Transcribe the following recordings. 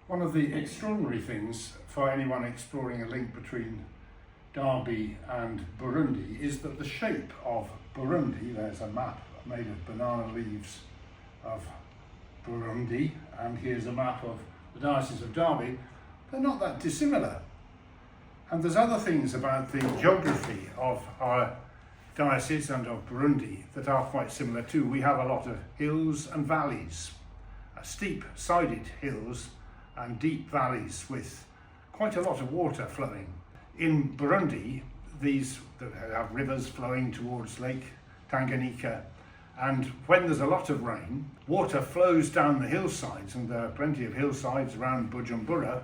One of the extraordinary things for anyone exploring a link between Derby and Burundi is that the shape of Burundi, there's a map made of banana leaves of Burundi, and here's a map of the Diocese of Derby, they're not that dissimilar. And there's other things about the geography of our diocese and of Burundi that are quite similar too. We have a lot of hills and valleys, steep-sided hills and deep valleys with quite a lot of water flowing. In Burundi, these have rivers flowing towards Lake Tanganyika, and when there's a lot of rain, water flows down the hillsides, and there are plenty of hillsides around Bujumbura.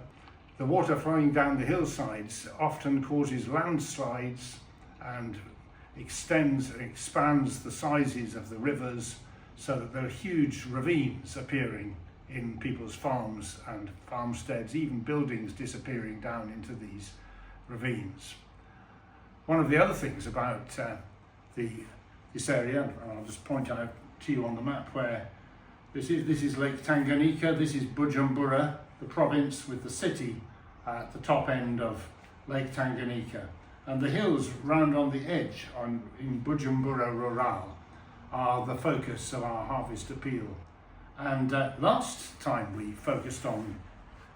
The water flowing down the hillsides often causes landslides and expands the sizes of the rivers, so that there are huge ravines appearing in people's farms and homesteads, even buildings disappearing down into these ravines. One of the other things about this area, and I'll just point out to you on the map where this is Lake Tanganyika, this is Bujumbura, the province, with the city at the top end of Lake Tanganyika. And the hills round on the edge in Bujumbura Rural are the focus of our harvest appeal. And last time we focused on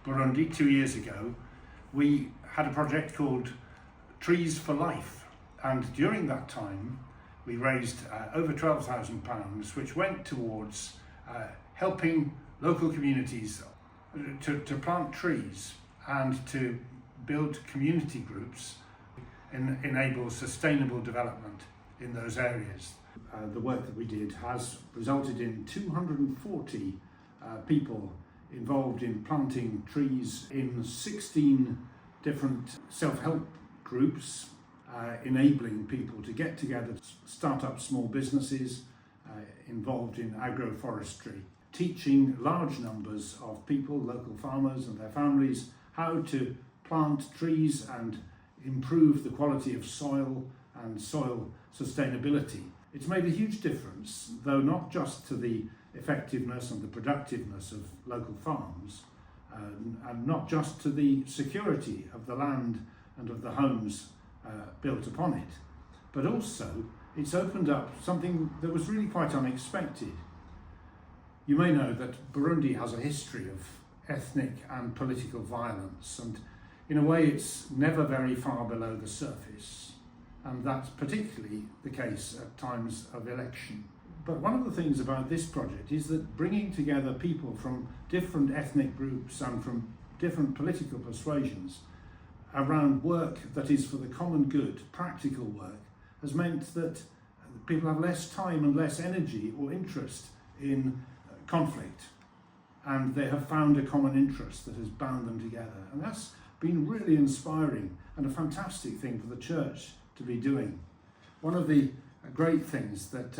Burundi, 2 years ago, we had a project called Trees for Life. And during that time, we raised over £12,000, which went towards helping local communities to plant trees and to build community groups and enable sustainable development in those areas. The work that we did has resulted in 240 people involved in planting trees in 16 different self-help groups, enabling people to get together, start up small businesses involved in agroforestry, teaching large numbers of people, local farmers and their families, how to plant trees and improve the quality of soil and soil sustainability. It's made a huge difference, though not just to the effectiveness and the productiveness of local farms, and not just to the security of the land and of the homes built upon it, but also it's opened up something that was really quite unexpected. You may know that Burundi has a history of ethnic and political violence, and in a way it's never very far below the surface, and that's particularly the case at times of election. But one of the things about this project is that bringing together people from different ethnic groups and from different political persuasions around work that is for the common good, practical work, has meant that people have less time and less energy or interest in conflict, and they have found a common interest that has bound them together. And that's been really inspiring and a fantastic thing for the church to be doing. One of the great things that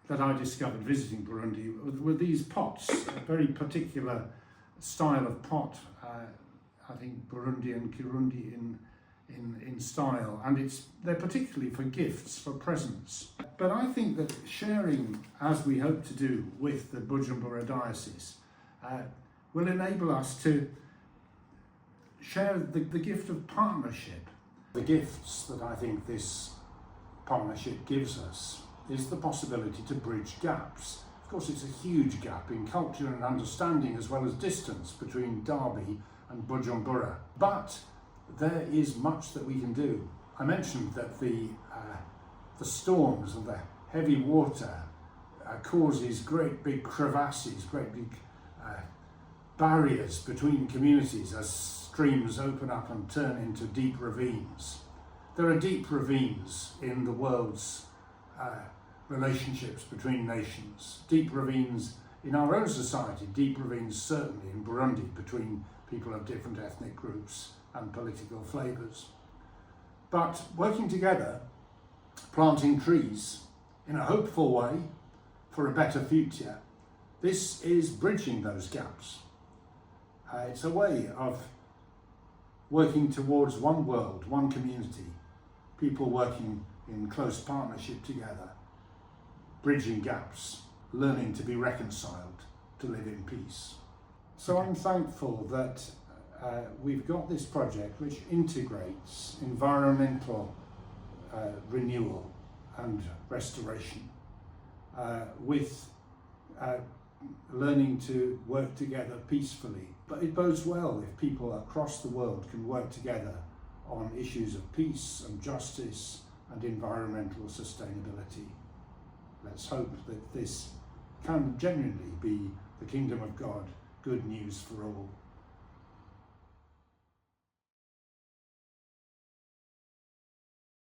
I discovered visiting Burundi were these pots, a very particular style of pot, I think Burundi and Kirundi in style, and they're particularly for gifts, for presents. But I think that sharing, as we hope to do with the Bujumbura Diocese, will enable us to share the gift of partnership. The gifts that I think this partnership gives us is the possibility to bridge gaps. Of course, it's a huge gap in culture and understanding as well as distance between Derby and Bujumbura, but there is much that we can do. I mentioned that the storms and the heavy water causes great big crevasses, great big barriers between communities as streams open up and turn into deep ravines. There are deep ravines in the world's relationships between nations, deep ravines in our own society, deep ravines certainly in Burundi between people of different ethnic groups and political flavours. But working together, planting trees in a hopeful way for a better future, this is bridging those gaps. It's a way of working towards one world, one community, people working in close partnership together, bridging gaps, learning to be reconciled, to live in peace. So I'm thankful that we've got this project which integrates environmental renewal and restoration with learning to work together peacefully. But it bodes well if people across the world can work together on issues of peace and justice and environmental sustainability. Let's hope that this can genuinely be the kingdom of God, good news for all.